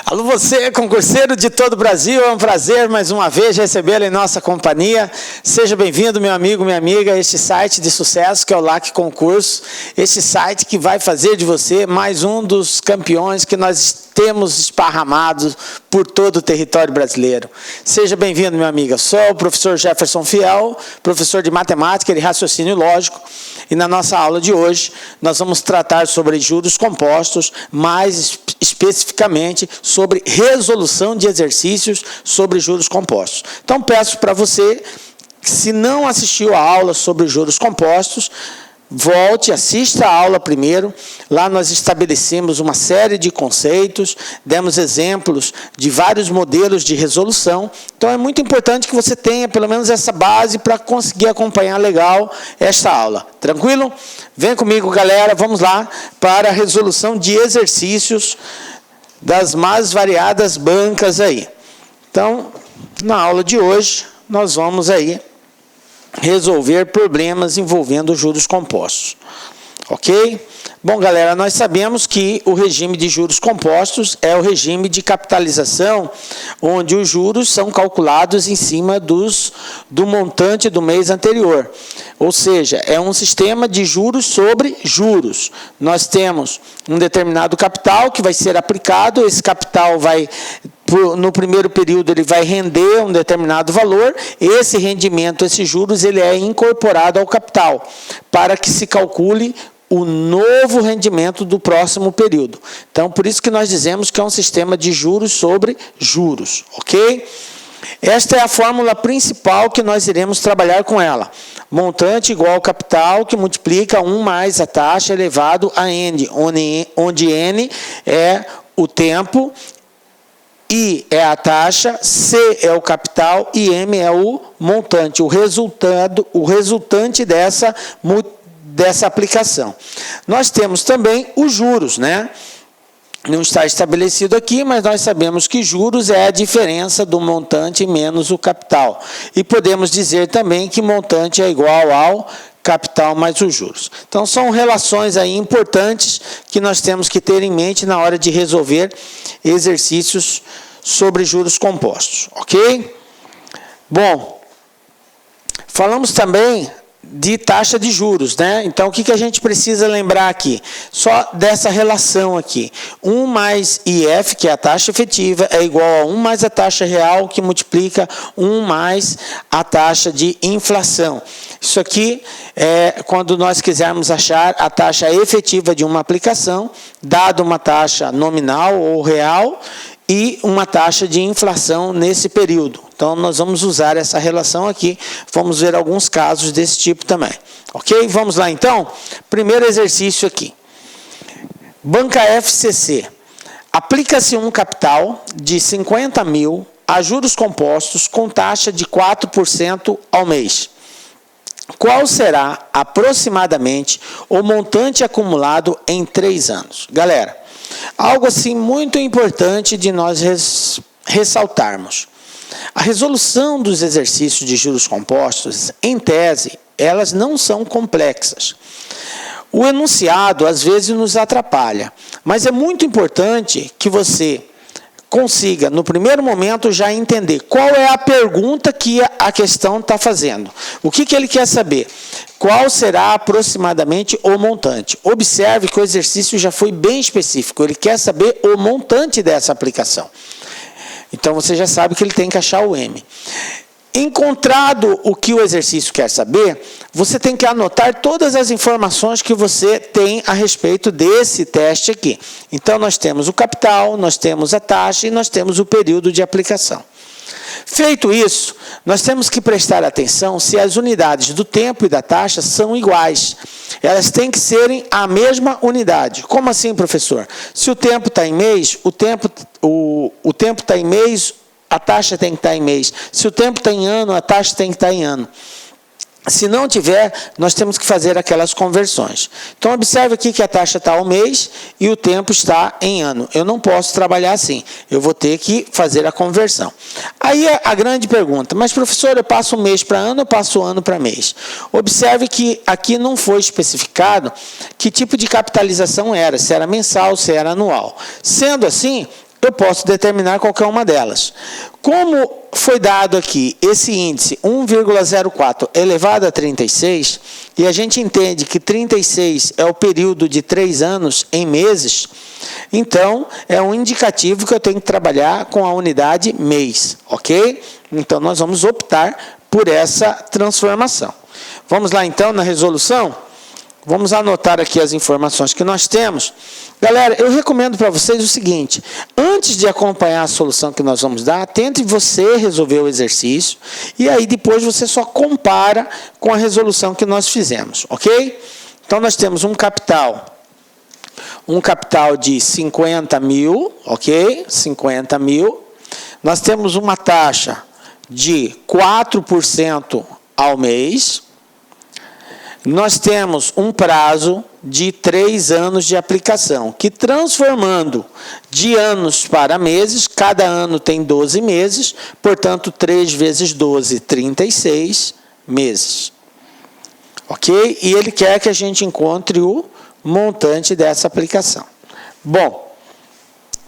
Alô você, concurseiro de todo o Brasil, é um prazer mais uma vez recebê-lo em nossa companhia. Seja bem-vindo, meu amigo, minha amiga, a este site de sucesso que é o LAC Concurso. Este site que vai fazer de você mais um dos campeões que nós temos esparramados por todo o território brasileiro. Seja bem-vindo, meu amigo. Eu sou o professor Jefferson Fiel, professor de matemática e de raciocínio lógico. E na nossa aula de hoje, nós vamos tratar sobre juros compostos, mais especificamente sobre resolução de exercícios sobre juros compostos. Então, peço para você, se não assistiu a aula sobre juros compostos, volte, assista a aula primeiro. Lá nós estabelecemos uma série de conceitos, demos exemplos de vários modelos de resolução. Então é muito importante que você tenha pelo menos essa base para conseguir acompanhar legal esta aula. Tranquilo? Vem comigo, galera, vamos lá para a resolução de exercícios das mais variadas bancas aí. Então, na aula de hoje, nós vamos aí resolver problemas envolvendo juros compostos. Ok? Bom, galera, nós sabemos que o regime de juros compostos é o regime de capitalização, onde os juros são calculados em cima do montante do mês anterior. Ou seja, é um sistema de juros sobre juros. Nós temos um determinado capital que vai ser aplicado, esse capital vai... No primeiro período ele vai render um determinado valor, esse rendimento, esses juros, ele é incorporado ao capital, para que se calcule o novo rendimento do próximo período. Então, por isso que nós dizemos que é um sistema de juros sobre juros, ok? Esta é a fórmula principal que nós iremos trabalhar com ela. Montante igual ao capital, que multiplica 1 mais a taxa elevado a N, onde N é o tempo, I é a taxa, C é o capital e M é o montante, o resultante dessa aplicação. Nós temos também os juros, né? Não está estabelecido aqui, mas nós sabemos que juros é a diferença do montante menos o capital. E podemos dizer também que montante é igual ao capital mais os juros. Então, são relações aí importantes que nós temos que ter em mente na hora de resolver exercícios sobre juros compostos, ok? Bom, falamos também de taxa de juros, né? Então, o que a gente precisa lembrar aqui? Só dessa relação aqui. 1 mais IF, que é a taxa efetiva, é igual a 1 mais a taxa real, que multiplica 1 mais a taxa de inflação. Isso aqui é quando nós quisermos achar a taxa efetiva de uma aplicação, dado uma taxa nominal ou real, e uma taxa de inflação nesse período. Então, nós vamos usar essa relação aqui. Vamos ver alguns casos desse tipo também. Ok? Vamos lá, então. Primeiro exercício aqui. Banca FCC. Aplica-se um capital de 50 mil a juros compostos com taxa de 4% ao mês. Qual será, aproximadamente, o montante acumulado em 3 anos? Galera, algo assim muito importante de nós ressaltarmos. A resolução dos exercícios de juros compostos, em tese, elas não são complexas. O enunciado, às vezes, nos atrapalha, mas é muito importante que você consiga, no primeiro momento, já entender qual é a pergunta que a questão está fazendo. O que ele quer saber? Qual será aproximadamente o montante? Observe que o exercício já foi bem específico. Ele quer saber o montante dessa aplicação. Então, você já sabe que ele tem que achar o M. Encontrado o que o exercício quer saber, você tem que anotar todas as informações que você tem a respeito desse teste aqui. Então, nós temos o capital, nós temos a taxa e nós temos o período de aplicação. Feito isso, nós temos que prestar atenção se as unidades do tempo e da taxa são iguais. Elas têm que serem a mesma unidade. Como assim, professor? Se o tempo está em mês, o tempo está em mês, a taxa tem que estar em mês. Se o tempo está em ano, a taxa tem que estar em ano. Se não tiver, nós temos que fazer aquelas conversões. Então, observe aqui que a taxa está ao mês e o tempo está em ano. Eu não posso trabalhar assim. Eu vou ter que fazer a conversão. Aí a grande pergunta, mas professor, eu passo um mês para ano, eu passo ano para mês. Observe que aqui não foi especificado que tipo de capitalização era, se era mensal, se era anual. Sendo assim, eu posso determinar qualquer uma delas. Como foi dado aqui esse índice 1,04 elevado a 36, e a gente entende que 36 é o período de 3 anos em meses, então é um indicativo que eu tenho que trabalhar com a unidade mês, ok? Então nós vamos optar por essa transformação. Vamos lá então na resolução? Vamos anotar aqui as informações que nós temos. Galera, eu recomendo para vocês o seguinte: antes de acompanhar a solução que nós vamos dar, tente você resolver o exercício e aí depois você só compara com a resolução que nós fizemos, ok? Então nós temos um capital de 50 mil, ok? 50 mil. Nós temos uma taxa de 4% ao mês. Nós temos um prazo de 3 anos de aplicação, que transformando de anos para meses, cada ano tem 12 meses, portanto, 3 vezes 12, 36 meses. Ok? E ele quer que a gente encontre o montante dessa aplicação. Bom,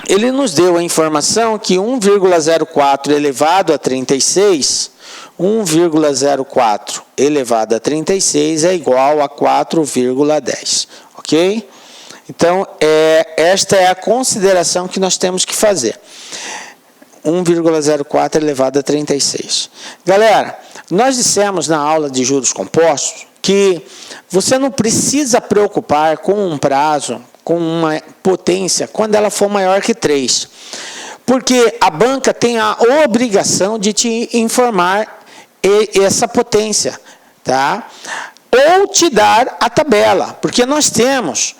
ele nos deu a informação que 1,04 elevado a 36... 1,04 elevado a 36 é igual a 4,10, ok? Então, esta é a consideração que nós temos que fazer. 1,04 elevado a 36. Galera, nós dissemos na aula de juros compostos que você não precisa preocupar com um prazo, com uma potência, quando ela for maior que 3. Porque a banca tem a obrigação de te informar essa potência, tá? Ou te dar a tabela, porque nós temos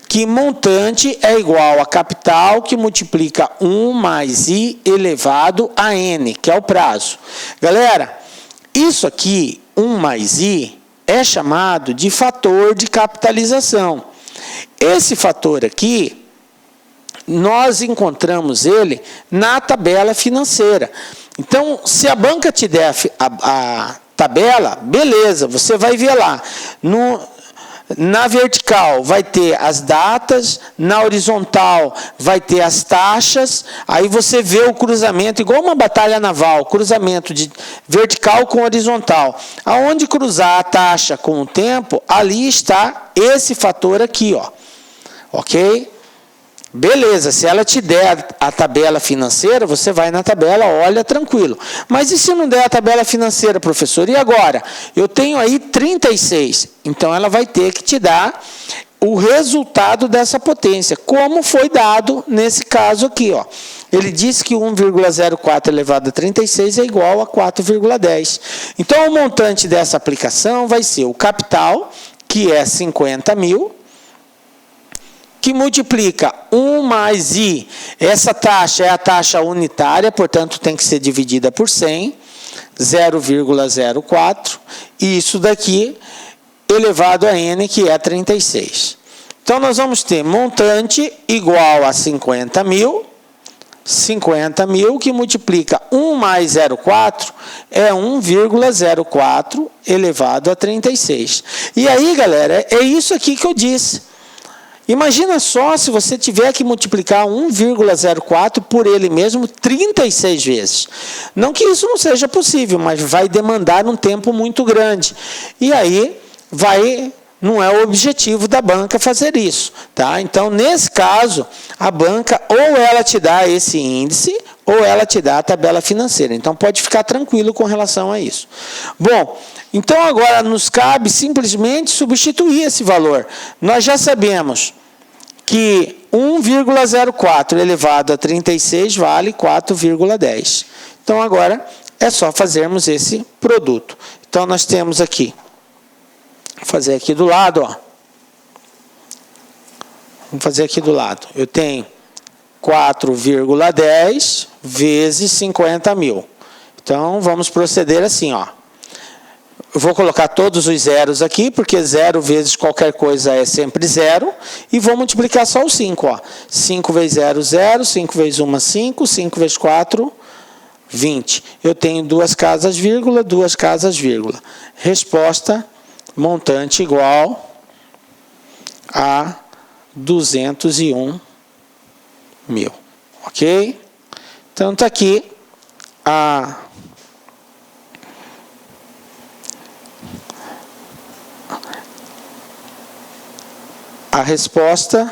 que montante é igual a capital que multiplica 1 mais I elevado a N, que é o prazo. Galera, isso aqui, 1 mais I, é chamado de fator de capitalização. Esse fator aqui, nós encontramos ele na tabela financeira. Então, se a banca te der a tabela, beleza, você vai ver lá. Na vertical vai ter as datas, na horizontal vai ter as taxas, aí você vê o cruzamento, igual uma batalha naval, cruzamento de vertical com horizontal. Aonde cruzar a taxa com o tempo, ali está esse fator aqui, ó. Ok? Beleza, se ela te der a tabela financeira, você vai na tabela, olha tranquilo. Mas e se não der a tabela financeira, professor? E agora? Eu tenho aí 36. Então, ela vai ter que te dar o resultado dessa potência, como foi dado nesse caso aqui, ó. Ele disse que 1,04 elevado a 36 é igual a 4,10. Então, o montante dessa aplicação vai ser o capital, que é 50 mil, que multiplica 1 mais I, essa taxa é a taxa unitária, portanto tem que ser dividida por 100, 0,04, e isso daqui elevado a N, que é 36. Então nós vamos ter montante igual a 50 mil que multiplica 1 mais 0,4 é 1,04 elevado a 36. E aí, galera, é isso aqui que eu disse. Imagina só se você tiver que multiplicar 1,04 por ele mesmo 36 vezes. Não que isso não seja possível, mas vai demandar um tempo muito grande. E aí, não é o objetivo da banca fazer isso, tá? Então, nesse caso, a banca ou ela te dá esse índice ou ela te dá a tabela financeira. Então, pode ficar tranquilo com relação a isso. Bom, então agora nos cabe simplesmente substituir esse valor. Nós já sabemos que 1,04 elevado a 36 vale 4,10. Então, agora é só fazermos esse produto. Então, nós temos aqui, vou fazer aqui do lado, ó. Vamos fazer aqui do lado. Eu tenho 4,10 vezes 50 mil. Então, vamos proceder assim, ó. Eu vou colocar todos os zeros aqui, porque 0 vezes qualquer coisa é sempre 0. E vou multiplicar só o 5. Ó. 5 vezes 0, 0. 5 vezes 1, 5. 5 vezes 4, 20. Eu tenho 2 casas, vírgula, 2 casas, vírgula. Resposta, montante igual a 201 mil. ok? Então está aqui a resposta.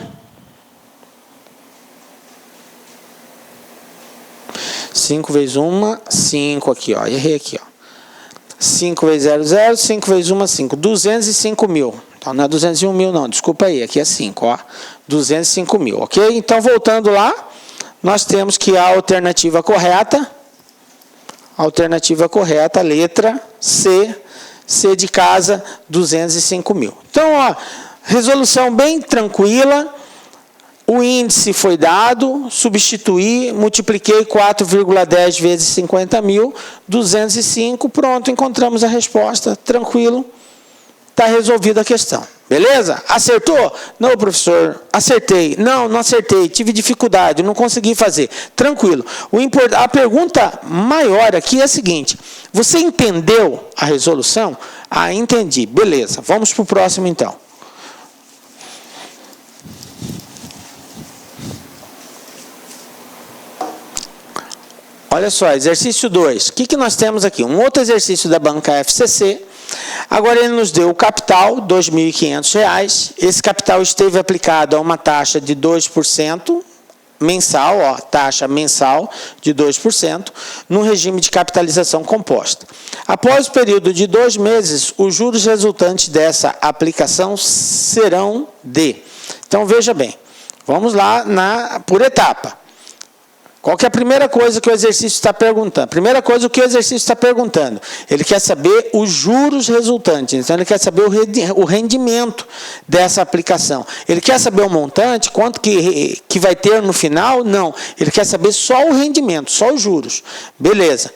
5 vezes 1, 5 aqui, ó. Errei aqui, ó. 5 vezes 0, 0. 5 vezes 1, 5. 205 mil. Então, não é 201 mil, não. Desculpa aí. Aqui é 5, ó. 205 mil, ok? Então, voltando lá, nós temos que a alternativa correta, letra C, C de casa, 205 mil. Então, ó, resolução bem tranquila. O índice foi dado, substituí, multipliquei 4,10 vezes 50 mil, 205, pronto, encontramos a resposta, tranquilo, está resolvida a questão. Beleza? Acertou? Não, professor, acertei. Não, não acertei, tive dificuldade, não consegui fazer. Tranquilo. A pergunta maior aqui é a seguinte, você entendeu a resolução? Ah, entendi, beleza, vamos para o próximo então. Olha só, exercício 2. O que nós temos aqui? Um outro exercício da banca FCC. Agora ele nos deu o capital, R$ 2.500. Esse capital esteve aplicado a uma taxa de 2% mensal, ó, taxa mensal de 2%, no regime de capitalização composta. Após o período de 2 meses, os juros resultantes dessa aplicação serão de... Então, veja bem, vamos lá por etapa. Qual que é a primeira coisa que o exercício está perguntando? Primeira coisa, o que o exercício está perguntando? Ele quer saber os juros resultantes. Então, ele quer saber o rendimento dessa aplicação. Ele quer saber o montante, quanto que vai ter no final? Não. Ele quer saber só o rendimento, só os juros. Beleza.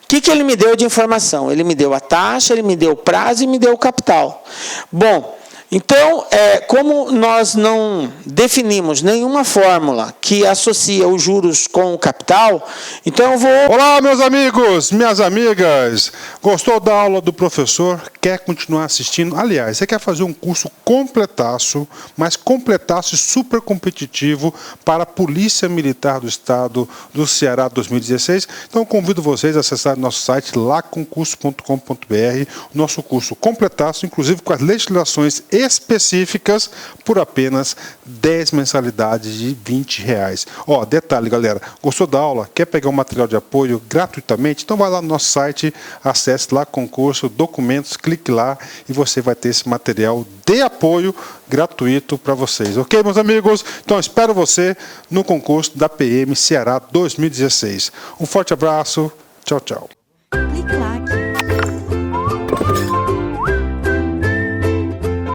O que ele me deu de informação? Ele me deu a taxa, ele me deu o prazo e me deu o capital. Bom, então, como nós não definimos nenhuma fórmula que associa os juros com o capital, então eu vou... Olá, meus amigos, minhas amigas. Gostou da aula do professor? Quer continuar assistindo? Aliás, você quer fazer um curso completaço, mas completaço e super competitivo para a Polícia Militar do Estado do Ceará 2016? Então, eu convido vocês a acessar nosso site laconcurso.com.br, nosso curso completaço, inclusive com as legislações específicas por apenas 10 mensalidades de R$20. Ó, detalhe, galera, gostou da aula? Quer pegar um material de apoio gratuitamente? Então vai lá no nosso site, acesse lá concurso, documentos, clique lá e você vai ter esse material de apoio gratuito para vocês. Ok, meus amigos? Então espero você no concurso da PM Ceará 2016. Um forte abraço, tchau, tchau.